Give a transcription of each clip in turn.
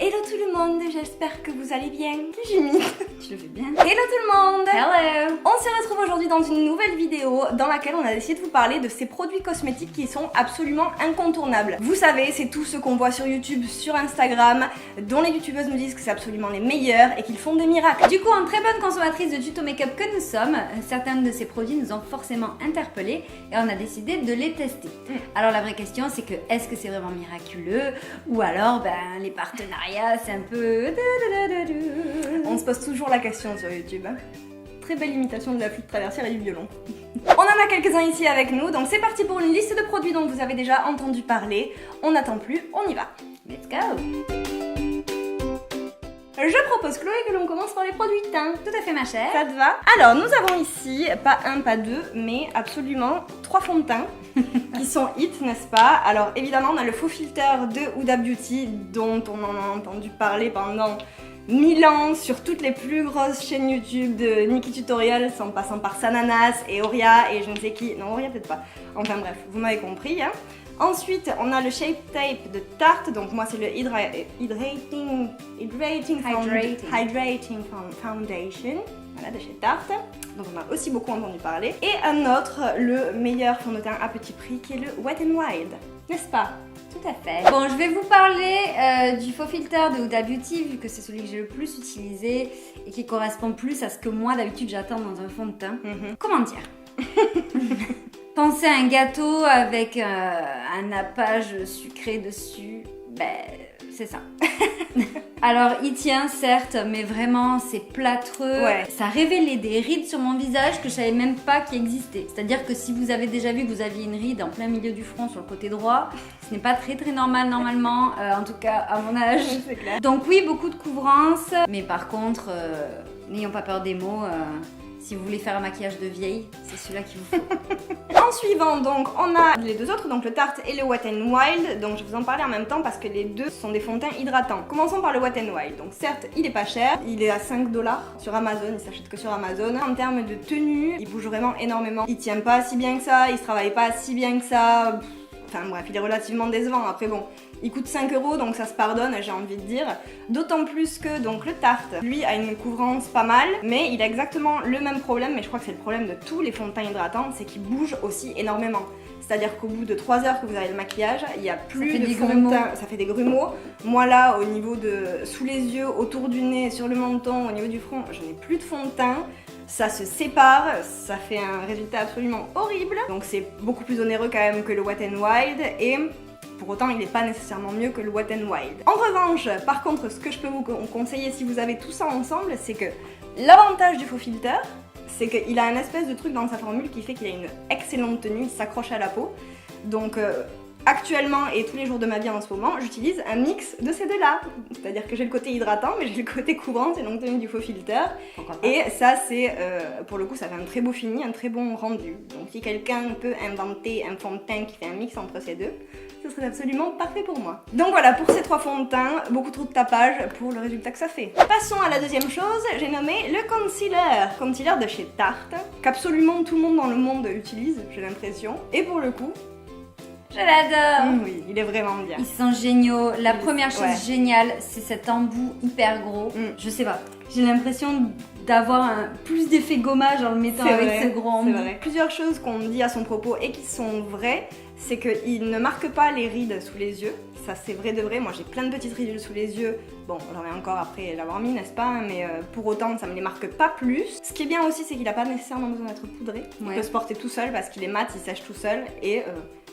Hello tout le monde, j'espère que vous allez bien. J'imite. Je le fais bien. Hello tout le monde. Hello. On se retrouve aujourd'hui dans une nouvelle vidéo dans laquelle on a décidé de vous parler de ces produits cosmétiques qui sont absolument incontournables. Vous savez, c'est tout ce qu'on voit sur YouTube, sur Instagram, dont les youtubeuses nous disent que c'est absolument les meilleurs et qu'ils font des miracles. Du coup, en très bonne consommatrice de tuto make-up que nous sommes, certains de ces produits nous ont forcément interpellés et on a décidé de les tester. Alors la vraie question, c'est que est-ce que c'est vraiment miraculeux ou alors les partenariats c'est un peu... On se pose toujours la question sur YouTube. Très belle imitation de la flûte traversière et du violon. On en a quelques-uns ici avec nous, donc c'est parti pour une liste de produits dont vous avez déjà entendu parler. On n'attend plus, on y va. Let's go. Je propose Chloé que l'on commence par les produits teint. Tout à fait ma chère. Ça te va? Alors nous avons ici, pas un, pas deux, mais absolument 3 fonds de teint qui sont hits, n'est-ce pas? Alors évidemment on a le faux filter de Huda Beauty dont on en a entendu parler pendant 1000 ans sur toutes les plus grosses chaînes YouTube de Nikki Tutorial, en passant par Sananas et Oria et je ne sais qui. Non, Oria peut-être pas. Enfin bref, vous m'avez compris. Hein. Ensuite, on a le Shape Tape de Tarte, donc moi c'est le Hydrating Foundation, voilà, de chez Tarte, dont on a aussi beaucoup entendu parler. Et un autre, le meilleur fond de teint à petit prix, qui est le Wet n Wild, n'est-ce pas? Tout à fait. Bon, je vais vous parler du faux filter de Huda Beauty, vu que c'est celui que j'ai le plus utilisé et qui correspond plus à ce que moi d'habitude j'attends dans un fond de teint. Comment dire? Pensez à un gâteau avec un nappage sucré dessus, c'est ça. Alors il tient certes, mais vraiment c'est plâtreux. Ouais. Ça révélait des rides sur mon visage que je savais même pas qui existaient. C'est-à-dire que si vous avez déjà vu que vous aviez une ride en plein milieu du front sur le côté droit, ce n'est pas très normal normalement, en tout cas à mon âge. C'est clair. Donc oui, beaucoup de couvrance, mais par contre, n'ayons pas peur des mots. Si vous voulez faire un maquillage de vieille, c'est celui-là qu'il vous faut. En suivant, donc, on a les deux autres, donc le Tarte et le Wet n Wild. Donc je vais vous en parler en même temps parce que les deux sont des fonds de teint hydratants. Commençons par le Wet n Wild. Donc certes, il est pas cher, il est à 5$ sur Amazon, il s'achète que sur Amazon. En termes de tenue, il bouge vraiment énormément. Il tient pas si bien que ça, il se travaille pas si bien que ça. Enfin bref, il est relativement décevant. Après bon, il coûte 5€, donc ça se pardonne, j'ai envie de dire. D'autant plus que donc le Tarte, lui, a une couvrance pas mal, mais il a exactement le même problème, mais je crois que c'est le problème de tous les fonds de teint hydratants, c'est qu'il bouge aussi énormément. C'est-à-dire qu'au bout de 3 heures que vous avez le maquillage, il n'y a plus de fond de teint, ça fait des grumeaux. Moi là, au niveau de sous les yeux, autour du nez, sur le menton, au niveau du front, je n'ai plus de fond de teint. Ça se sépare, ça fait un résultat absolument horrible. Donc c'est beaucoup plus onéreux quand même que le Wet n Wild et pour autant il n'est pas nécessairement mieux que le Wet n Wild. En revanche, par contre, ce que je peux vous conseiller si vous avez tout ça ensemble, c'est que l'avantage du faux filter, c'est qu'il a un espèce de truc dans sa formule qui fait qu'il a une excellente tenue, il s'accroche à la peau. Donc actuellement et tous les jours de ma vie en ce moment, j'utilise un mix de ces deux-là. C'est-à-dire que j'ai le côté hydratant, mais j'ai le côté couvrant, c'est donc tenue du faux filter. Et ça, c'est, pour le coup, ça fait un très beau fini, un très bon rendu. Donc si quelqu'un peut inventer un fond de teint qui fait un mix entre ces deux, ce serait absolument parfait pour moi. Donc voilà, pour ces 3 fonds de teint, beaucoup trop de tapage pour le résultat que ça fait. Passons à la deuxième chose, j'ai nommé le concealer. Concealer de chez Tarte, qu'absolument tout le monde dans le monde utilise, j'ai l'impression. Et pour le coup, je l'adore. Oui, il est vraiment bien. Ils sont géniaux. La première chose géniale, c'est cet embout hyper gros. Je sais pas, j'ai l'impression d'avoir plus d'effet gommage en le mettant avec ce gros embout. Plusieurs choses qu'on dit à son propos et qui sont vraies, c'est qu'il ne marque pas les rides sous les yeux. Ça c'est vrai de vrai, moi j'ai plein de petites ridules sous les yeux. Bon, j'en ai encore après l'avoir mis, n'est-ce pas? Mais pour autant, ça me les marque pas plus. Ce qui est bien aussi, c'est qu'il n'a pas nécessairement besoin d'être poudré. Il peut se porter tout seul parce qu'il est mat, il sèche tout seul et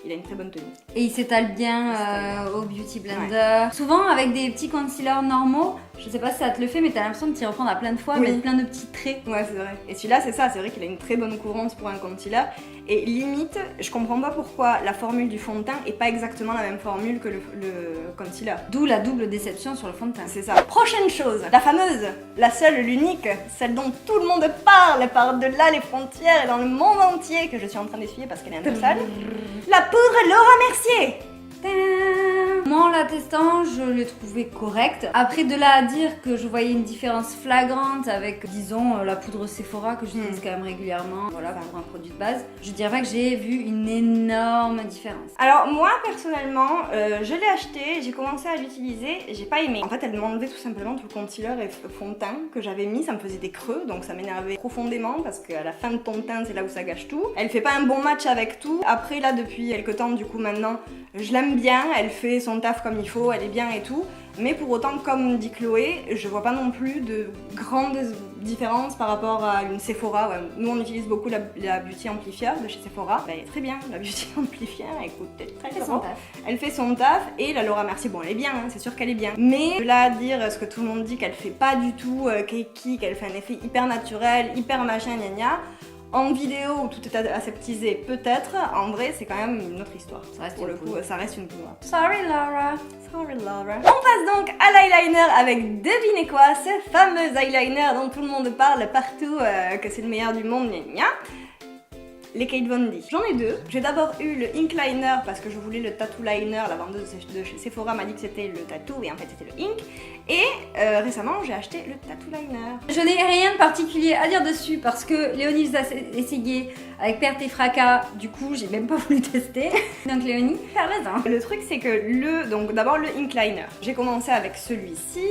il a une très bonne tenue. Et il s'étale bien au Beauty Blender. Souvent avec des petits concealers normaux, je sais pas si ça te le fait, mais t'as l'impression de t'y reprendre à plein de fois, avec plein de petits traits. Ouais, c'est vrai. Et celui-là, c'est ça, c'est vrai qu'il a une très bonne couvrance pour un concealer. Et limite, je comprends pas pourquoi la formule du fond de teint est pas exactement la même formule que le concealer. D'où la double déception sur le fond de teint. C'est ça. Prochaine chose, la fameuse, la seule, l'unique, celle dont tout le monde parle par-delà les frontières et dans le monde entier, que je suis en train d'essuyer parce qu'elle est un peu sale. La poudre Laura Mercier. Tadam. Moi en la testant, je l'ai trouvé correct. Après de là à dire que je voyais une différence flagrante avec, disons, la poudre Sephora que j'utilise quand même régulièrement, voilà, pour un produit de base, je dirais pas que j'ai vu une énorme différence. Alors moi personnellement, je l'ai acheté, j'ai commencé à l'utiliser, j'ai pas aimé. En fait elle m'enlevait tout simplement tout le concealer et fond de teint que j'avais mis, ça me faisait des creux, donc ça m'énervait profondément parce qu'à la fin de ton teint c'est là où ça gâche tout. Elle fait pas un bon match avec tout. Après là depuis quelques temps du coup maintenant, je l'aime bien, elle fait son taf comme il faut, elle est bien et tout. Mais pour autant, comme dit Chloé, je vois pas non plus de grandes différences par rapport à une Sephora. Ouais. Nous on utilise beaucoup la Beauty Amplifier de chez Sephora. Elle est très bien, la Beauty Amplifier, elle coûte très son taf. Elle fait son taf et la Laura Mercier, bon elle est bien, hein, c'est sûr qu'elle est bien. Mais de là à dire ce que tout le monde dit qu'elle fait pas du tout cakey, qu'elle fait un effet hyper naturel, hyper machin gna gna. En vidéo où tout est aseptisé, peut-être. En vrai, c'est quand même une autre histoire. Ça reste pour le coup, ça reste une poudre. Sorry Laura. Sorry Laura. On passe donc à l'eyeliner avec, devinez quoi, ce fameux eyeliner dont tout le monde parle partout, que c'est le meilleur du monde, gna gna. Les Kate Von D. J'en ai deux. J'ai d'abord eu le Ink Liner parce que je voulais le Tattoo Liner. La vendeuse de chez Sephora m'a dit que c'était le tattoo et en fait c'était le ink. Et récemment j'ai acheté le Tattoo Liner. Je n'ai rien de particulier à dire dessus parce que Léonie les a essayé avec perte et fracas. Du coup j'ai même pas voulu tester. Donc Léonie, t'as raison. Le truc c'est que donc d'abord le Ink Liner. J'ai commencé avec celui-ci.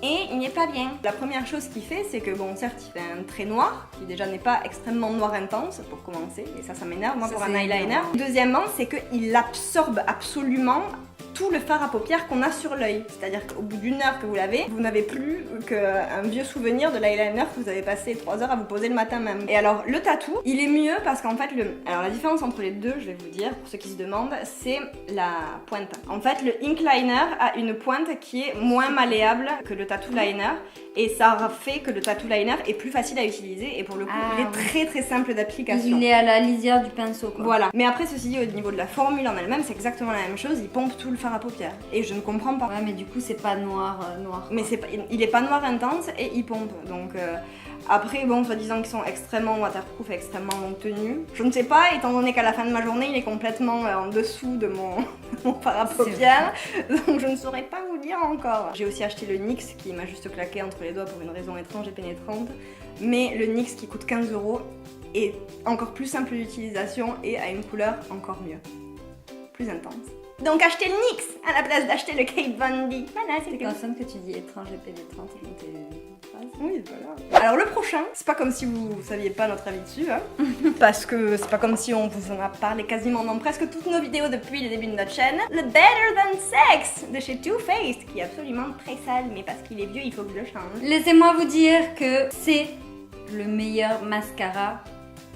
Et il n'est pas bien. La première chose qu'il fait, c'est que bon, certes, il fait un trait noir, qui déjà n'est pas extrêmement noir intense pour commencer, et ça m'énerve moi pour un eyeliner. Deuxièmement, c'est qu'il absorbe absolument tout le fard à paupières qu'on a sur l'œil. C'est-à-dire qu'au bout d'une heure que vous l'avez, vous n'avez plus qu'un vieux souvenir de l'eyeliner que vous avez passé 3 heures à vous poser le matin même. Et alors le tatou, il est mieux parce qu'en fait, alors la différence entre les deux, je vais vous dire, pour ceux qui se demandent, c'est la pointe. En fait, le Ink Liner a une pointe qui est moins malléable que le Tattoo Liner. Et ça fait que le Tattoo Liner est plus facile à utiliser et pour le coup, il est très très simple d'application. Il est à la lisière du pinceau quoi. Voilà. Mais après, ceci dit, au niveau de la formule en elle-même, c'est exactement la même chose. Il pompe tout le fard à paupières. Et je ne comprends pas. Ouais, mais du coup, c'est pas noir. Mais il est pas noir intense et il pompe. Donc après, bon, soi-disant qu'ils sont extrêmement waterproof et extrêmement longue tenue. Je ne sais pas, étant donné qu'à la fin de ma journée, il est complètement en dessous de mon fard à paupières. Donc je ne saurais pas vous dire encore. J'ai aussi acheté le NYX qui m'a juste claqué entre les doigts pour une raison étrange et pénétrante. Mais le NYX qui coûte 15 € est encore plus simple d'utilisation et a une couleur encore mieux. Plus intense. Donc achetez le NYX à la place d'acheter le Kate Von D. Voilà, c'est comme ça que tu dis étrange et pénétrante dans tes phrases. Oui, c'est pas grave. Alors le prochain, c'est pas comme si vous saviez pas notre avis dessus, hein. Parce que c'est pas comme si on vous en a parlé quasiment dans presque toutes nos vidéos depuis le début de notre chaîne. Le Better Than Sex de chez Too Faced, qui est absolument très sale, mais parce qu'il est vieux, il faut que je le change. Laissez-moi vous dire que c'est le meilleur mascara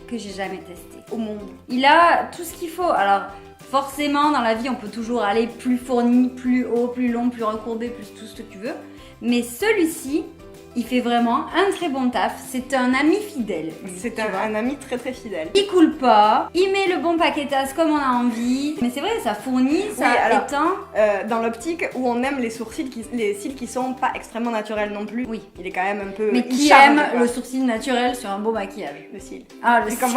que j'ai jamais testé au monde. Il a tout ce qu'il faut. Alors forcément dans la vie on peut toujours aller plus fourni, plus haut, plus long, plus recourbé, plus tout ce que tu veux. Mais celui-ci, il fait vraiment un très bon taf. C'est un ami fidèle. C'est un ami très très fidèle. Il coule pas, il met le bon paquetage comme on a envie. Mais c'est vrai, ça fournit, ça éteint. Dans l'optique où on aime les sourcils, les cils qui sont pas extrêmement naturels non plus. Oui. Il est quand même un peu. Mais qui aime le sourcil naturel sur un beau maquillage? Le cil. Ah, le cil.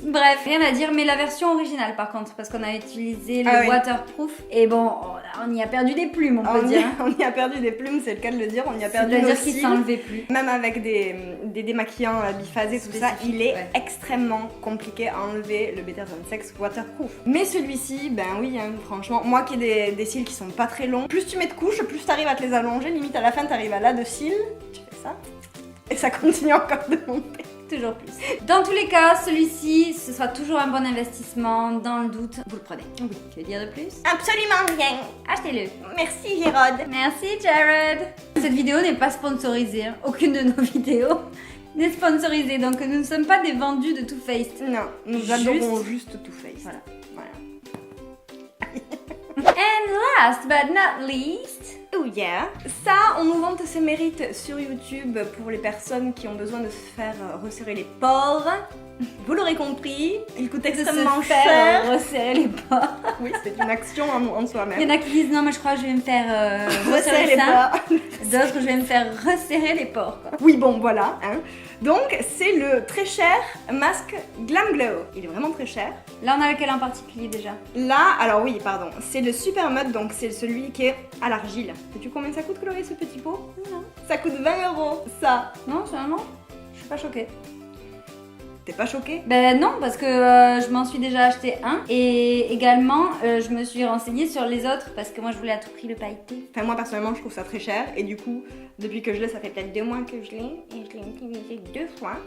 Bref, rien à dire, mais la version originale par contre, parce qu'on a utilisé le waterproof, et bon, on y a perdu des plumes, on peut dire. On y a perdu des plumes, c'est le cas de le dire, on y a perdu nos cils. C'est-à-dire qu'il s'enlevait plus. Même avec des démaquillants biphasés, tout ça, il est extrêmement compliqué à enlever le Better Than Sex waterproof. Mais celui-ci, ben oui, hein, franchement, moi qui ai des cils qui sont pas très longs, plus tu mets de couches, plus t'arrives à te les allonger, limite à la fin t'arrives à là de cils, tu fais ça, et ça continue encore de monter. Toujours plus. Dans tous les cas, celui-ci, ce sera toujours un bon investissement. Dans le doute, vous le prenez. Oui. Tu veux dire de plus? Absolument rien. Achetez-le. Merci Gérard. Merci Jared. Cette vidéo n'est pas sponsorisée. Hein. Aucune de nos vidéos n'est sponsorisée. Donc nous ne sommes pas des vendus de Too Faced. Non, nous adorons juste Too Faced. Voilà. And last but not least... Oh yeah. Ça, on nous vante ses mérites sur YouTube pour les personnes qui ont besoin de se faire resserrer les pores. Vous l'aurez compris, il coûte extrêmement cher. Resserrer les pores. Oui, c'est une action en soi-même. Il y en a qui disent non, mais je crois que je vais me faire resserrer les pores. D'autres, je vais me faire resserrer les pores, quoi. Oui, bon, voilà. Hein. Donc, c'est le très cher masque Glam Glow. Il est vraiment très cher. Là, on a lequel en particulier déjà? Là, alors oui, pardon, c'est le Super Mud, donc c'est celui qui est à l'argile. Sais-tu combien ça coûte, Chloé, ce petit pot? Non. Ça coûte 20 €, ça. Non, c'est un non. Je suis pas choquée. T'es pas choquée? Ben non, parce que je m'en suis déjà acheté un. Et également, je me suis renseignée sur les autres, parce que moi, je voulais à tout prix le pailleté. Enfin, moi, personnellement, je trouve ça très cher. Et du coup, depuis que je l'ai, ça fait peut-être 2 mois que je l'ai. Et je l'ai utilisé 2 fois.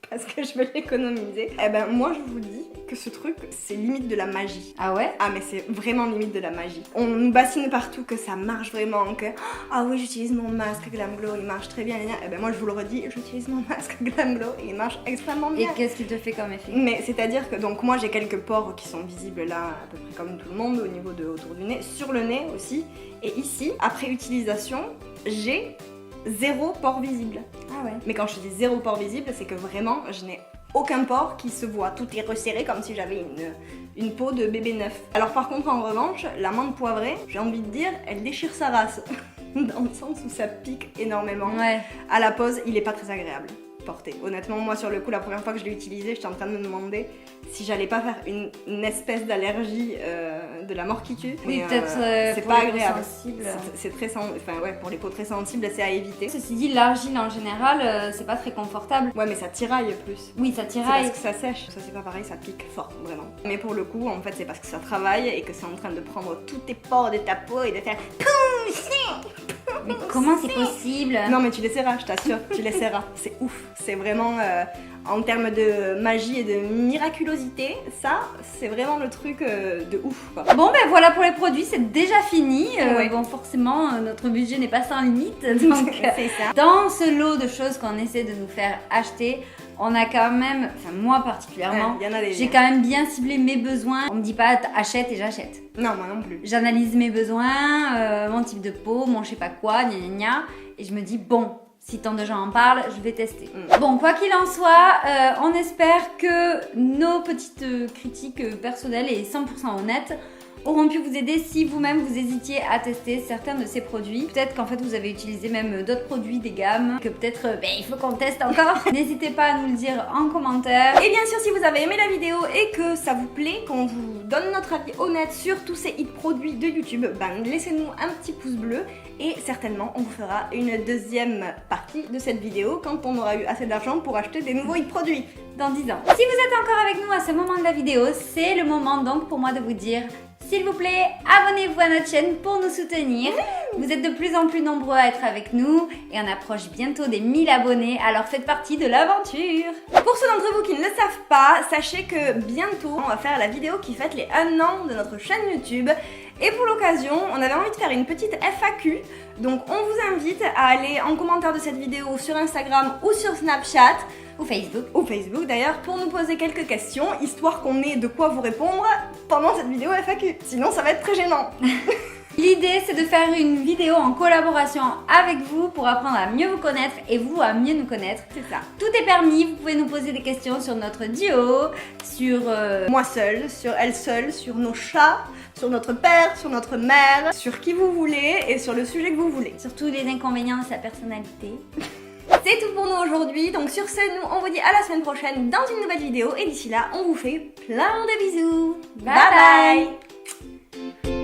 Parce que je veux l'économiser. Eh ben, moi, je vous dis que ce truc, c'est limite de la magie. Ah ouais? Ah, mais c'est vraiment limite de la magie. On nous bassine partout que ça marche vraiment, que ah oui, j'utilise mon masque Glam Glow, il marche très bien. Eh ben, moi, je vous le redis, j'utilise mon masque Glam Glow et il marche extrêmement bien. Et qu'est-ce qu'il te fait comme effet? Mais c'est-à-dire que donc moi j'ai quelques pores qui sont visibles là à peu près comme tout le monde au niveau de autour du nez, sur le nez aussi. Et ici, après utilisation, j'ai 0 pore visible. Ah ouais. Mais quand je dis 0 pore visible, c'est que vraiment je n'ai aucun pore qui se voit. Tout est resserré comme si j'avais une peau de bébé neuf. Alors par contre en revanche, la menthe poivrée, j'ai envie de dire, elle déchire sa race. Dans le sens où ça pique énormément. Ouais. À la pose, il est pas très agréable. Porter. Honnêtement, moi sur le coup, la première fois que je l'ai utilisé, j'étais en train de me demander si j'allais pas faire une espèce d'allergie de la mort qui tue. Oui, Mais, peut-être c'est pour pas les peaux agréable. sensibles. C'est très enfin ouais, pour les peaux très sensibles, c'est à éviter. Ceci dit, l'argile en général, c'est pas très confortable. Ouais, mais ça tiraille plus. Oui, ça C'est tiraille. parce que ça sèche. Ça c'est pas pareil, ça pique fort, vraiment. Mais pour le coup, en fait, c'est parce que ça travaille et que c'est en train de prendre tous tes pores de ta peau et de faire Mais comment c'est possible? Non mais tu l'essaieras, je t'assure, tu l'essaieras. C'est ouf. C'est vraiment en termes de magie et de miraculosité, ça, c'est vraiment le truc de ouf, quoi. Bon ben voilà pour les produits, c'est déjà fini. Ouais. Bon forcément, notre budget n'est pas sans limite. Donc C'est ça. dans ce lot de choses qu'on essaie de nous faire acheter, on a quand même, enfin moi particulièrement, Il y en a des... j'ai quand même bien ciblé mes besoins. On me dit pas achète et j'achète. Non, moi non plus. J'analyse mes besoins, mon type de peau, mon je sais pas quoi, gna gna gna, et je me dis bon, si tant de gens en parlent, je vais tester. Bon, quoi qu'il en soit, on espère que nos petites critiques personnelles et 100% honnêtes auront pu vous aider si vous-même vous hésitiez à tester certains de ces produits. Peut-être qu'en fait vous avez utilisé même d'autres produits des gammes, que peut-être il faut qu'on teste encore. N'hésitez pas à nous le dire en commentaire. Et bien sûr, si vous avez aimé la vidéo et que ça vous plaît, qu'on vous donne notre avis honnête sur tous ces hit produits de YouTube, ben laissez-nous un petit pouce bleu et certainement on vous fera une deuxième partie de cette vidéo quand on aura eu assez d'argent pour acheter des nouveaux hit produits Dans 10 ans. Si vous êtes encore avec nous à ce moment de la vidéo, c'est le moment donc pour moi de vous dire s'il vous plaît, abonnez-vous à notre chaîne pour nous soutenir. Vous êtes de plus en plus nombreux à être avec nous et on approche bientôt des 1000 abonnés, alors faites partie de l'aventure. Pour ceux d'entre vous qui ne le savent pas, sachez que bientôt on va faire la vidéo qui fête les 1 an de notre chaîne YouTube. Et pour l'occasion, on avait envie de faire une petite FAQ. Donc on vous invite à aller en commentaire de cette vidéo sur Instagram ou sur Snapchat. Ou Facebook d'ailleurs, pour nous poser quelques questions, histoire qu'on ait de quoi vous répondre pendant cette vidéo FAQ. Sinon ça va être très gênant. L'idée c'est de faire une vidéo en collaboration avec vous pour apprendre à mieux vous connaître et vous à mieux nous connaître. C'est ça. Tout est permis, vous pouvez nous poser des questions sur notre duo, sur... moi seule, sur elle seule, sur nos chats, sur notre père, sur notre mère, sur qui vous voulez et sur le sujet que vous voulez. sur tous les inconvénients de sa personnalité. C'est tout pour nous aujourd'hui, donc sur ce, nous on vous dit à la semaine prochaine dans une nouvelle vidéo et d'ici là, on vous fait plein de bisous. Bye bye.